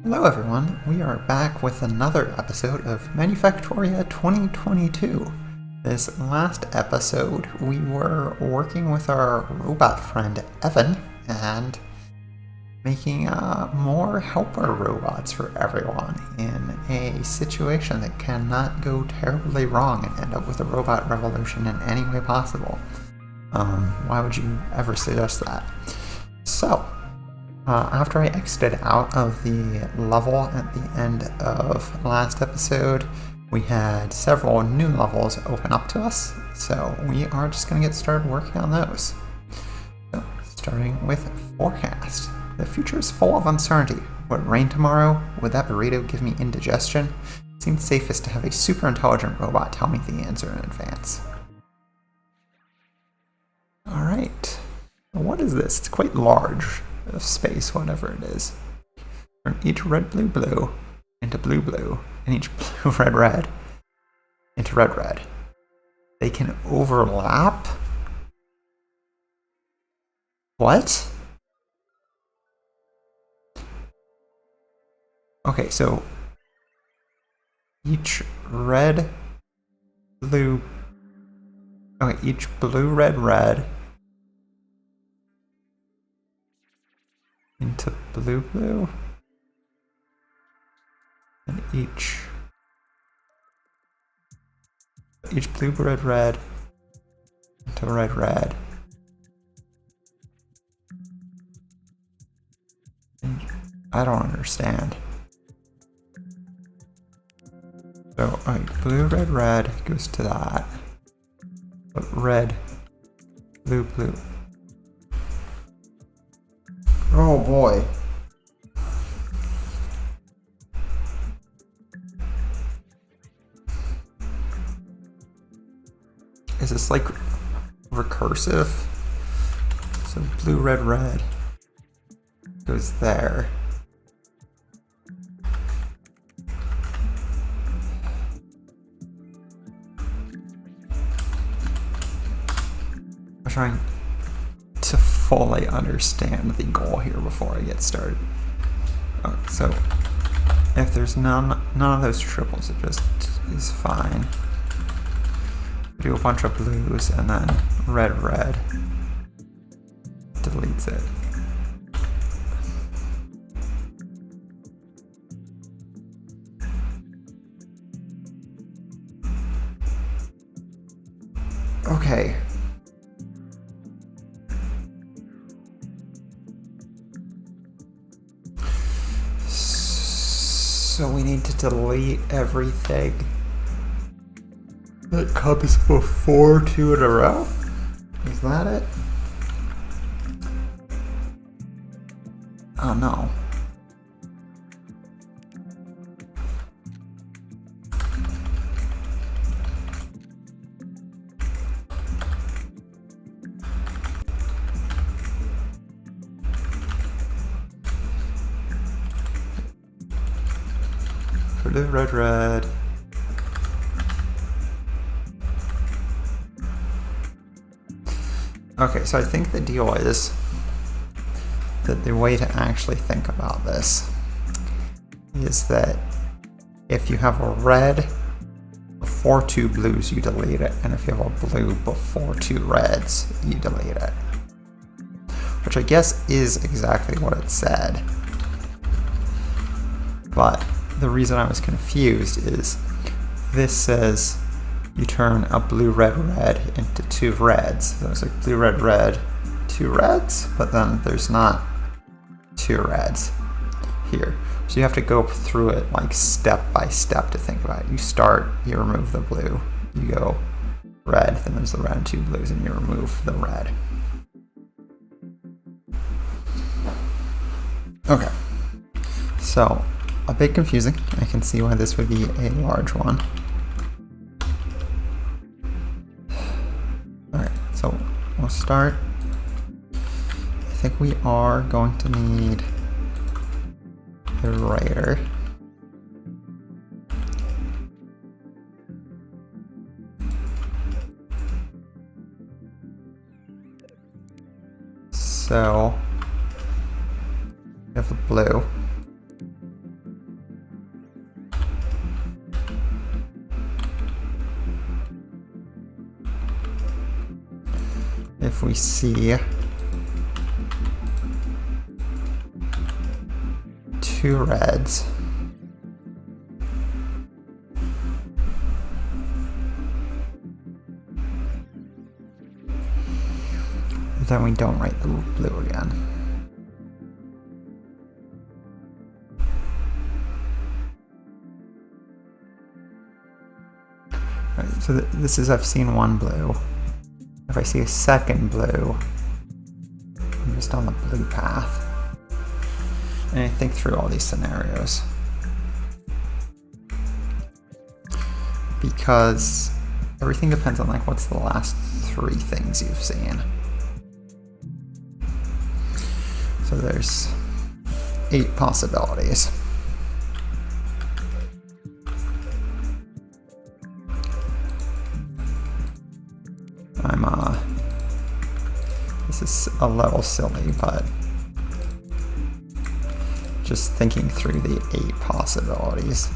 Hello everyone, we are back with another episode of Manufactoria 2022. This last episode, we were working with our robot friend Evan and making more helper robots for everyone in a situation that cannot go terribly wrong and end up with a robot revolution in any way possible. Why would you ever suggest that? So, after I exited out of the level at the end of last episode, we had several new levels open up to us, so we are just going to get started working on those. So, starting with forecast. The future is full of uncertainty. Would it rain tomorrow? Would that burrito give me indigestion? It seems safest to have a super intelligent robot tell me the answer in advance. Alright, what is this? It's quite large. Of space, whatever it is. Turn each red blue blue into blue blue, and each blue red red into red red. They can overlap? What? Okay, so each red blue. Okay, each blue red red into blue blue, and each blue red red into red red. I don't understand. So blue red red goes to that, but red blue blue. Oh boy. Is this like recursive? So blue, red, red goes there. I'm trying to fully understand the goal here before I get started. Okay, so if there's none of those triples, it just is fine. Do a bunch of blues and then red red deletes it. Okay. So we need to delete everything that comes before 2 in a row? Is that it? Oh no. Blue, red, red. Okay, so I think the deal is that the way to actually think about this is that if you have a red before 2 blues, you delete it, and if you have a blue before 2 reds, you delete it. Which I guess is exactly what it said. But the reason I was confused is this says you turn a blue, red, red into 2 reds. So it's like blue, red, red, 2 reds, but then there's not 2 reds here. So you have to go through it like step by step to think about it. You start, you remove the blue, you go red, then there's the red and 2 blues, and you remove the red. Okay, so a bit confusing. I can see why this would be a large one. Alright, so we'll start. I think we are going to need the writer. So we have the blue. if we see two reds, then we don't write the blue again. Right, so this is I've seen one blue. If I see a second blue, I'm just on the blue path. And I think through all these scenarios. Because everything depends on like what's the last three things you've seen. So there's 8 possibilities. This is a little silly, but just thinking through the 8 possibilities.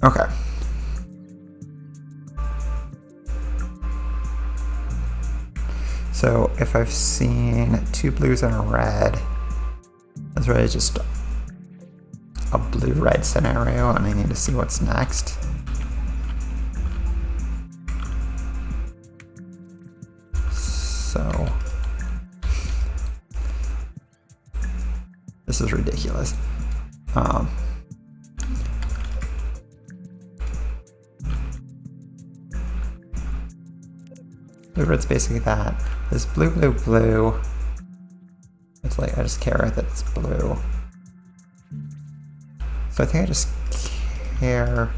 Okay. So if I've seen 2 blues and a red, that's really just a blue-red scenario, and I need to see what's next. So this is ridiculous. Blue-red's basically that. This blue, blue, blue. It's like I just care that it's blue. So I think I just care.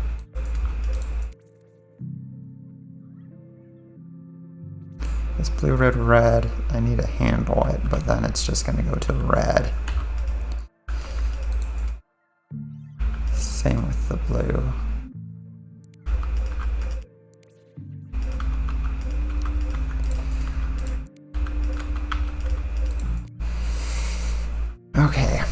This blue, red, red, I need to handle it, but then it's just going to go to red. Same with the blue. Okay.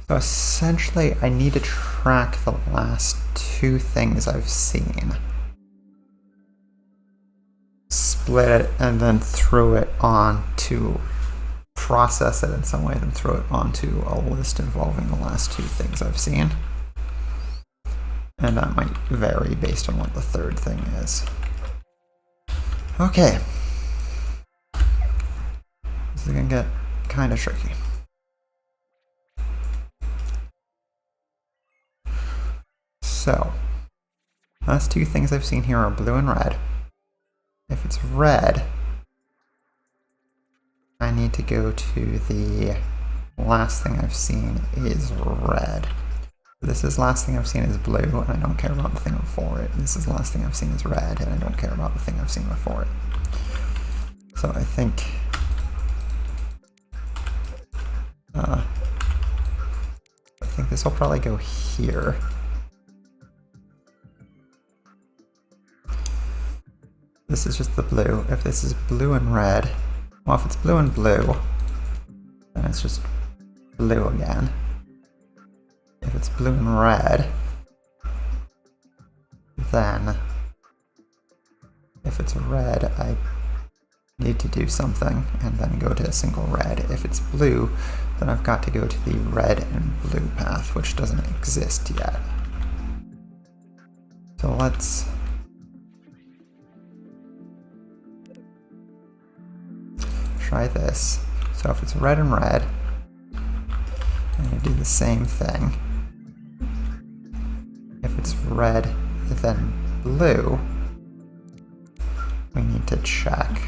So essentially, I need to track the last 2 things I've seen. Split it and then throw it on to process it in some way, then throw it onto a list involving the last 2 things I've seen. And that might vary based on what the third thing is. Okay. This is gonna get kind of tricky. So, last 2 things I've seen here are blue and red. If it's red, I need to go to the last thing I've seen is red. This is last thing I've seen is blue, and I don't care about the thing before it. This is the last thing I've seen is red, and I don't care about the thing I've seen before it. So I think this will probably go here. This is just the blue. If this is blue and red, well, if it's blue and blue, then it's just blue again. If it's blue and red, then if it's red, I need to do something and then go to a single red. If it's blue, then I've got to go to the red and blue path, which doesn't exist yet. So let's try this. So if it's red and red, I'm going to do the same thing. If it's red, then blue, we need to check.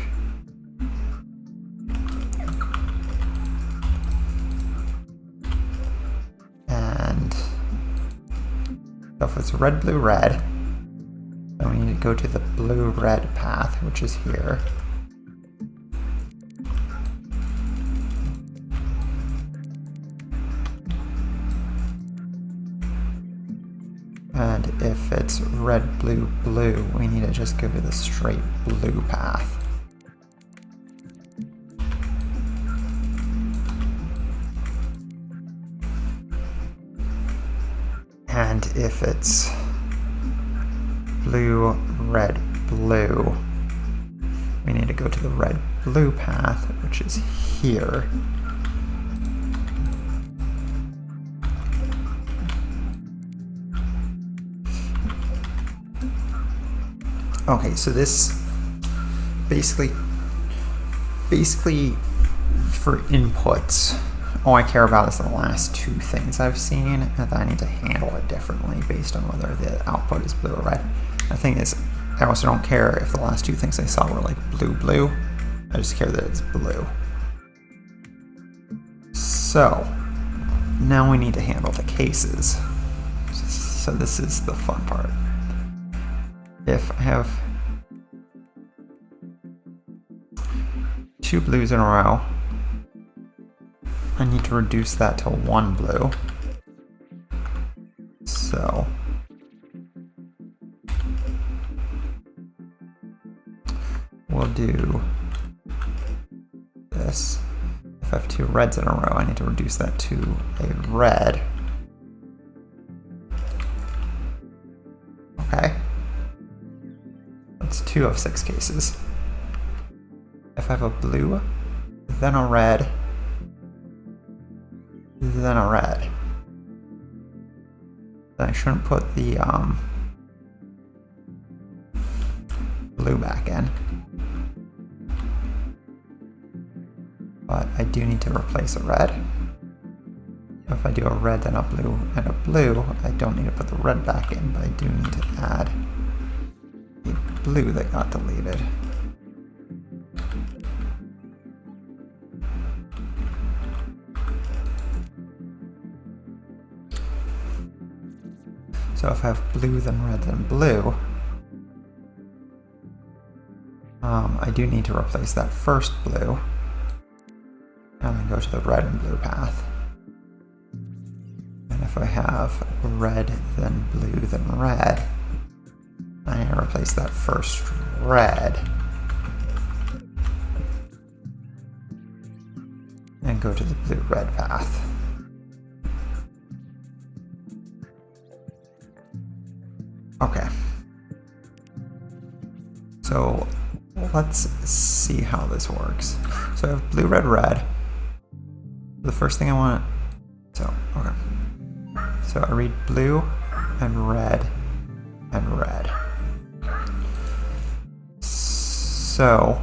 And so if it's red, blue, red, then we need to go to the blue-red path, which is here. And if it's red, blue, blue, we need to just go to the straight blue path. And if it's blue, red, blue, we need to go to the red-blue path, which is here. Okay, so this basically for inputs, all I care about is the last two things I've seen, and then I need to handle it differently based on whether the output is blue or red. The thing is, I also don't care if the last two things I saw were like blue. I just care that it's blue. So now we need to handle the cases. So this is the fun part. If I have two blues in a row, I need to reduce that to one blue. So we'll do this. If I have two reds in a row, I need to reduce that to a red. Okay. That's 2 of 6 cases. If I have a blue, then a red, then a red, then I shouldn't put the blue back in. But I do need to replace a red. If I do a red, then a blue, and a blue, I don't need to put the red back in, but I do need to add a blue that got deleted. So if I have blue, then red, then blue, I do need to replace that first blue, and then go to the red and blue path. And if I have red, then blue, then red, I need to replace that first red and go to the blue-red path. Okay. So let's see how this works. So I have blue, red, red. The first thing I want, so I read blue and red and red. So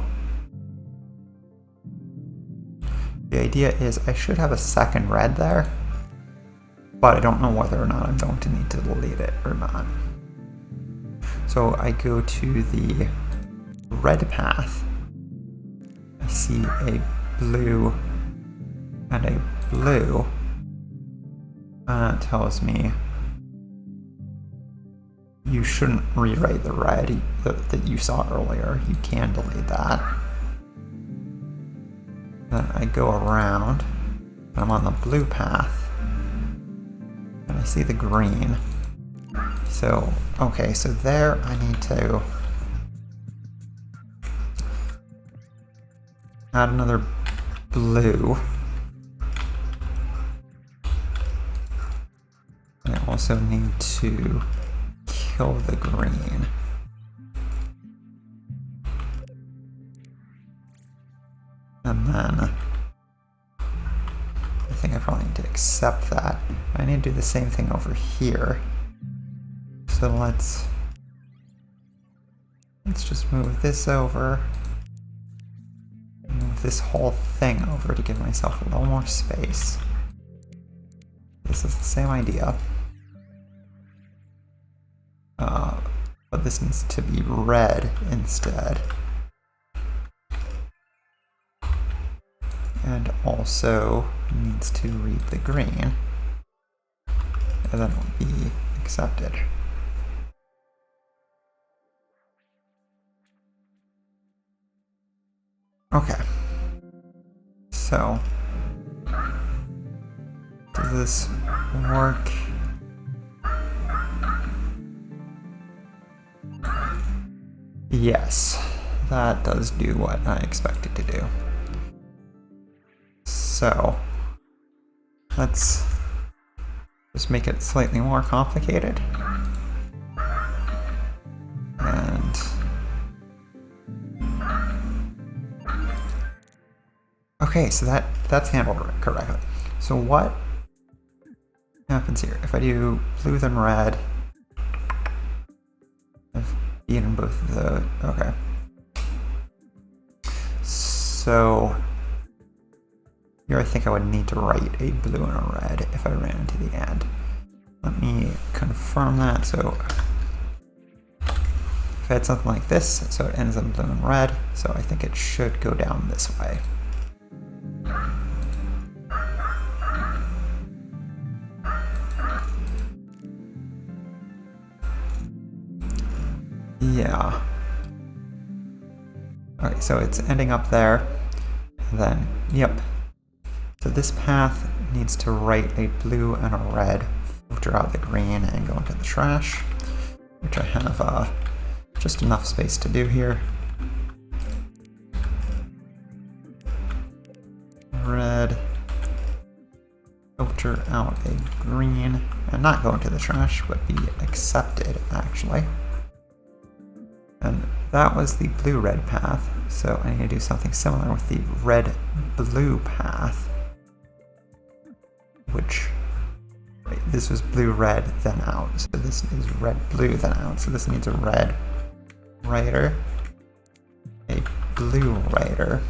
the idea is I should have a second red there, but I don't know whether or not I'm going to need to delete it or not. So I go to the red path. I see a blue and a blue, and it tells me you shouldn't rewrite the red that you saw earlier. You can delete that. Then I go around, and I'm on the blue path, and I see the green. So, okay, so there I need to add another blue. I also need to kill the green. And then I think I probably need to accept that. I need to do the same thing over here. So let's just move this over. Move this whole thing over to give myself a little more space. This is the same idea. But this needs to be red instead. And also needs to read the green. And then it'll be accepted. Okay. So, does this work? Yes, that does do what I expected to do. So, let's just make it slightly more complicated. And okay, so that's handled correctly. So what happens here? If I do blue then red, I've beaten both of those. Okay. So here I think I would need to write a blue and a red if I ran into the end. Let me confirm that. So if I had something like this, so it ends in blue and red, so I think it should go down this way. Yeah. Okay, so it's ending up there. And then, yep. So this path needs to write a blue and a red, filter out the green, and go into the trash, which I have just enough space to do here. Red, filter out a green, and not go into the trash, but be accepted, actually. And that was the blue-red path, so I need to do something similar with the red-blue path, which, wait, this was blue-red, then out, so this is red-blue, then out, so this needs a red writer, a blue writer,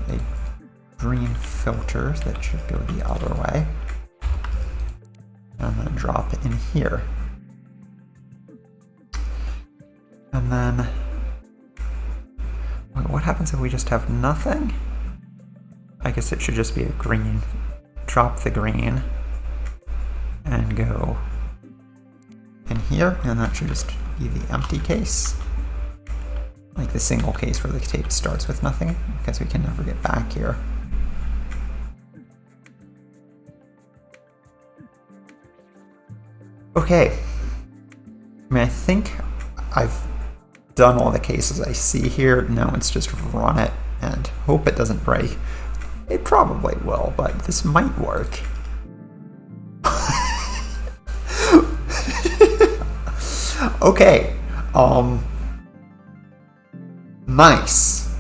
a green filter that should go the other way, and then drop in here. And then, wait, what happens if we just have nothing? I guess it should just be a green. Drop the green and go in here, and that should just be the empty case. Like the single case where the tape starts with nothing, because we can never get back here. Okay. I mean, I think I've done all the cases I see here. Now it's just run it and hope it doesn't break. It probably will, but this might work. Okay. Nice.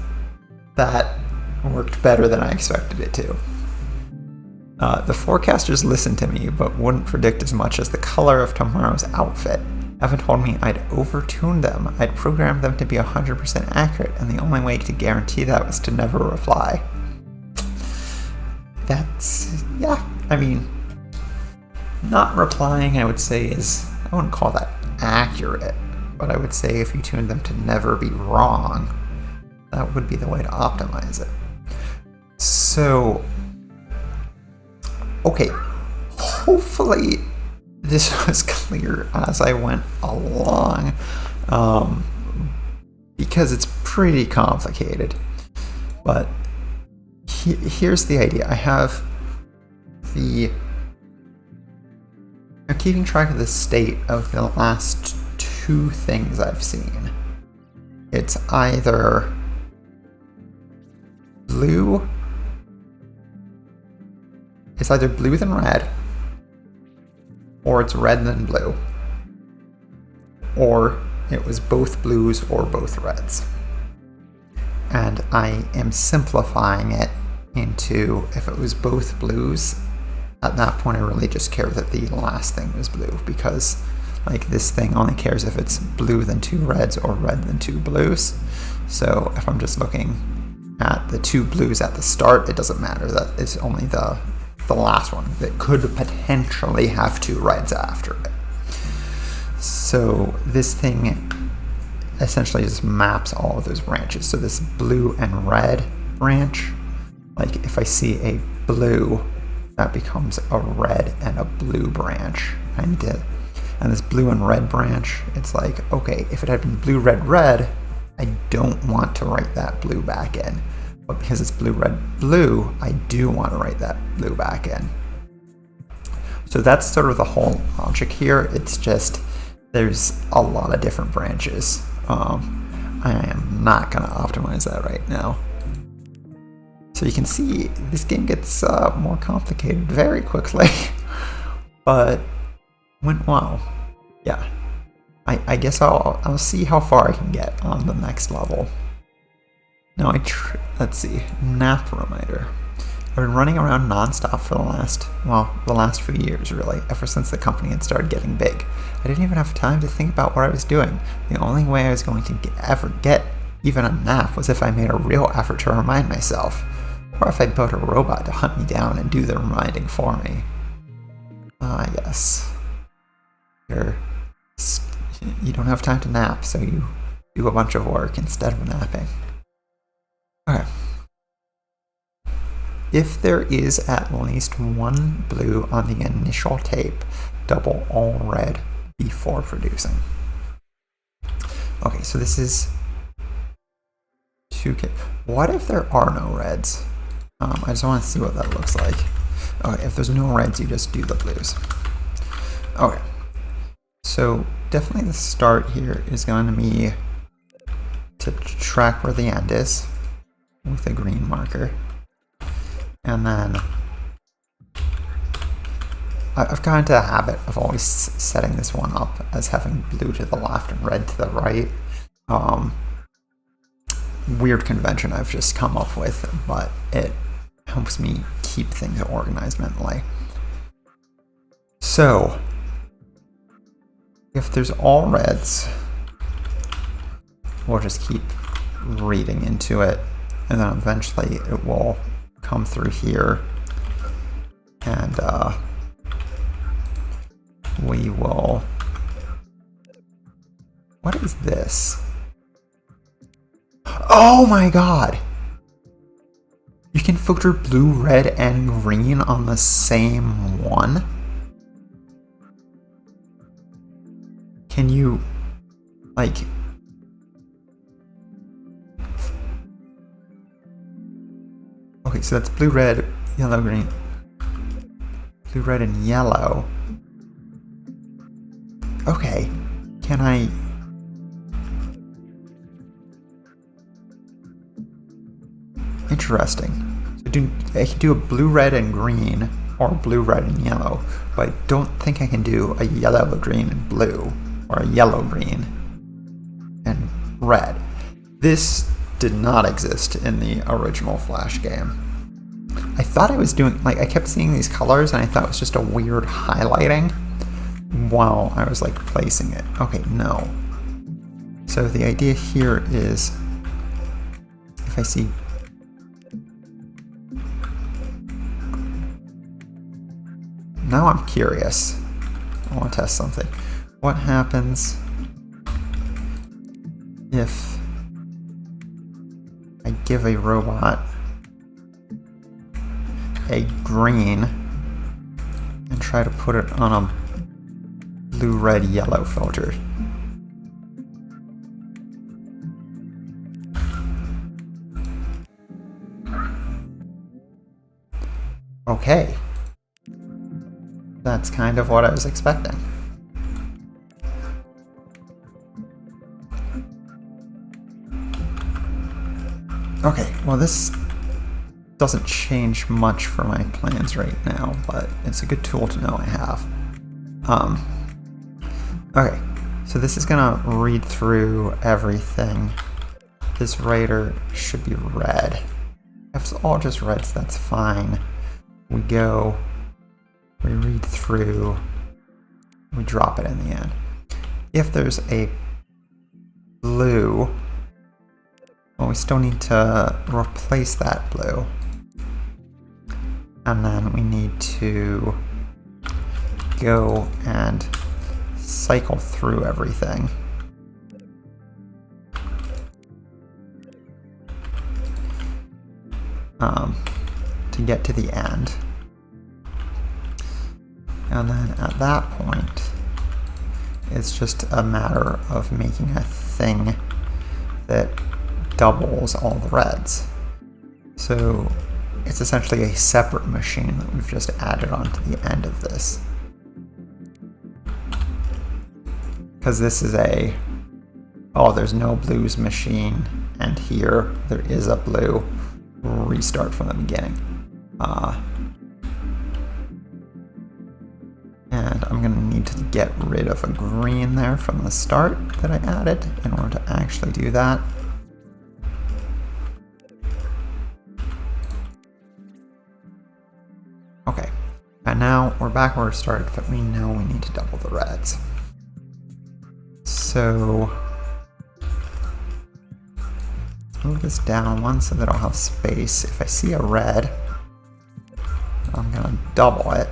That worked better than I expected it to. The forecasters listened to me, but wouldn't predict as much as the color of tomorrow's outfit. Evan told me I'd overtuned them. I'd programmed them to be 100% accurate, and the only way to guarantee that was to never reply. That's, yeah, I mean, not replying, I would say, is, I wouldn't call that accurate, but I would say if you tuned them to never be wrong, that would be the way to optimize it. So, okay, hopefully this was clear as I went along, because it's pretty complicated. But here's the idea. I'm keeping track of the state of the last two things I've seen. It's either blue than red, or it's red then blue, or it was both blues or both reds. And I am simplifying it into, if it was both blues, at that point I really just care that the last thing was blue, because like this thing only cares if it's blue then two reds or red then two blues. So if I'm just looking at the two blues at the start, it doesn't matter. That is only the last one that could potentially have two reds after it. So this thing essentially just maps all of those branches. So this blue and red branch, like if I see a blue, that becomes a red and a blue branch. And this blue and red branch, it's like, okay, if it had been blue, red, red, I don't want to write that blue back in. But because it's blue, red, blue, I do want to write that blue back in. So that's sort of the whole logic here. It's just, there's a lot of different branches. I am not going to optimize that right now. So you can see this game gets more complicated very quickly. but went well. Yeah, I guess I'll see how far I can get on the next level. Now let's see, nap reminder. I've been running around nonstop for the last few years, really, ever since the company had started getting big. I didn't even have time to think about what I was doing. The only way I was going to ever get even a nap was if I made a real effort to remind myself, or if I built a robot to hunt me down and do the reminding for me. Yes. You don't have time to nap, so you do a bunch of work instead of napping. Okay. If there is at least one blue on the initial tape, double all red before producing. Okay, so this is 2K. What if there are no reds? I just want to see what that looks like. Okay, if there's no reds, you just do the blues. Okay, so definitely the start here is going to be to track where the end is with a green marker. And then I've gotten into the habit of always setting this one up as having blue to the left and red to the right. Weird convention I've just come up with, but it helps me keep things organized mentally. So, if there's all reds, we'll just keep reading into it, and then eventually it will come through here, and we will... What is this? Oh my god! You can filter blue, red, and green on the same one? Can you, like... Okay, so that's blue, red, yellow, green. Blue, red, and yellow. Okay, can I... Interesting. So I can do a blue, red, and green, or blue, red, and yellow, but I don't think I can do a yellow, green, and blue, or a yellow, green, and red. This did not exist in the original Flash game. I thought I was doing, like, I kept seeing these colors, and I thought it was just a weird highlighting while I was, like, placing it. Okay, no. So the idea here is, if I see... Now I'm curious. I want to test something. What happens if I give a robot a green and try to put it on a blue, red, yellow filter? Okay. That's kind of what I was expecting. Okay, well this doesn't change much for my plans right now, but it's a good tool to know I have. Okay, so this is gonna read through everything. This radar should be red. If it's all just reds, that's fine. We read through, we drop it in the end. If there's a blue, well, we still need to replace that blue. And then we need to go and cycle through everything. To get to the end. And then at that point, it's just a matter of making a thing that doubles all the reds. So it's essentially a separate machine that we've just added onto the end of this. Because this is a, oh, there's no blues machine, and here there is a blue. Restart from the beginning. And I'm going to need to get rid of a green there from the start that I added in order to actually do that. Okay, and now we're back where we started, but we know we need to double the reds. So let's move this down one so that I'll have space. If I see a red, I'm going to double it.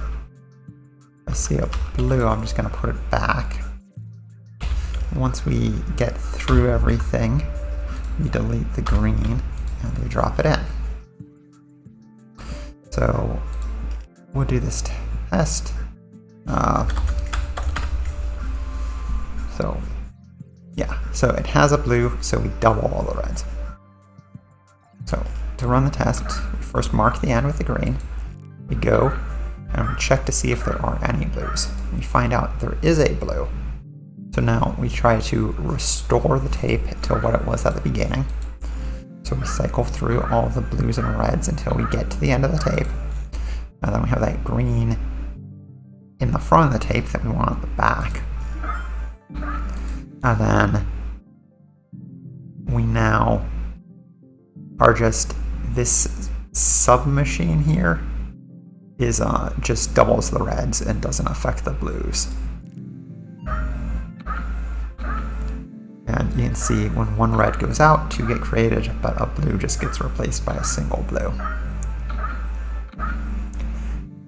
If I see a blue, I'm just going to put it back. Once we get through everything, we delete the green and we drop it in. So we'll do this test. So it has a blue, so we double all the reds. So to run the test, we first mark the end with the green. We go and we check to see if there are any blues. We find out there is a blue. So now we try to restore the tape to what it was at the beginning. So we cycle through all the blues and reds until we get to the end of the tape. And then we have that green in the front of the tape that we want at the back. And then we now are just, this sub-machine here is just doubles the reds and doesn't affect the blues. And you can see when one red goes out, two get created, but a blue just gets replaced by a single blue.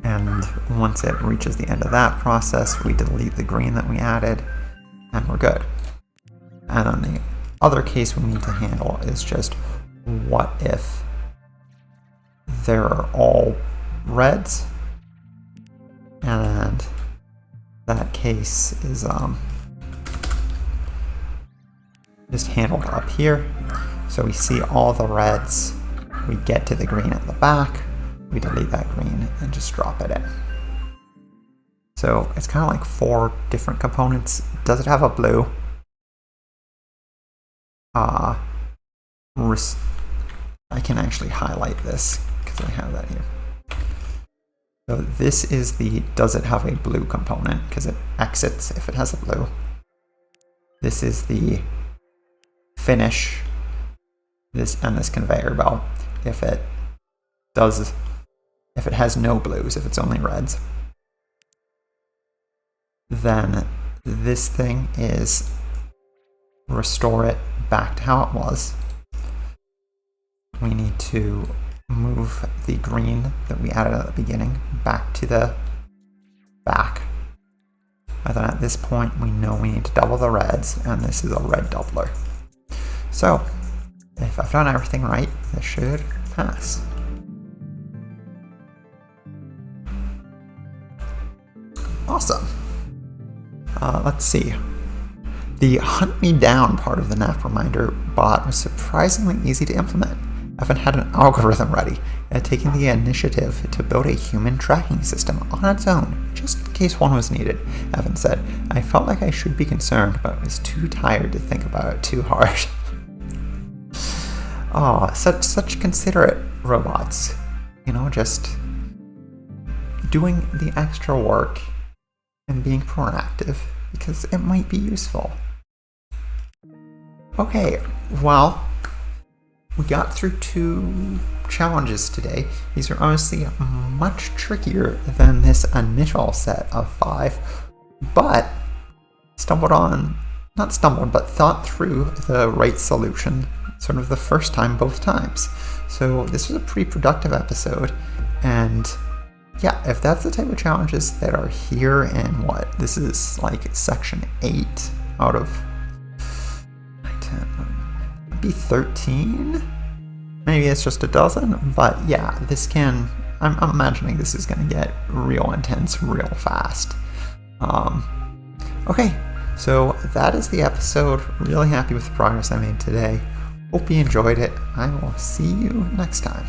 And once it reaches the end of that process, we delete the green that we added, and we're good. And then the other case we need to handle is just, what if there are all reds? And that case is just handled up here. So we see all the reds, we get to the green at the back, we delete that green and just drop it in. So it's kind of like 4 different components. Does it have a blue? I can actually highlight this because I have that here. So this is the does it have a blue component, because it exits if it has a blue. This is the finish, this conveyor belt, if it has no blues, if it's only reds. Then this thing is restore it back to how it was. We need to move the green that we added at the beginning back to the back. And then at this point we know we need to double the reds, and this is a red doubler. So if I've done everything right, this should pass. Awesome. Let's see. The Hunt Me Down part of the Nap Reminder bot was surprisingly easy to implement. Evan had an algorithm ready and had taken the initiative to build a human tracking system on its own, just in case one was needed. Evan said, "I felt like I should be concerned, but I was too tired to think about it too hard." Oh, such considerate robots. You know, just doing the extra work and being proactive because it might be useful. Okay, well, we got through 2 challenges today. These are honestly much trickier than this initial set of 5, but thought through the right solution sort of the first time both times. So this was a pretty productive episode, and yeah, if that's the type of challenges that are here in this is like section 8 out of 10, maybe 13? Maybe it's just a dozen, but yeah, I'm imagining this is gonna get real intense real fast. Okay, so that is the episode. Really happy with the progress I made today. Hope you enjoyed it. I will see you next time.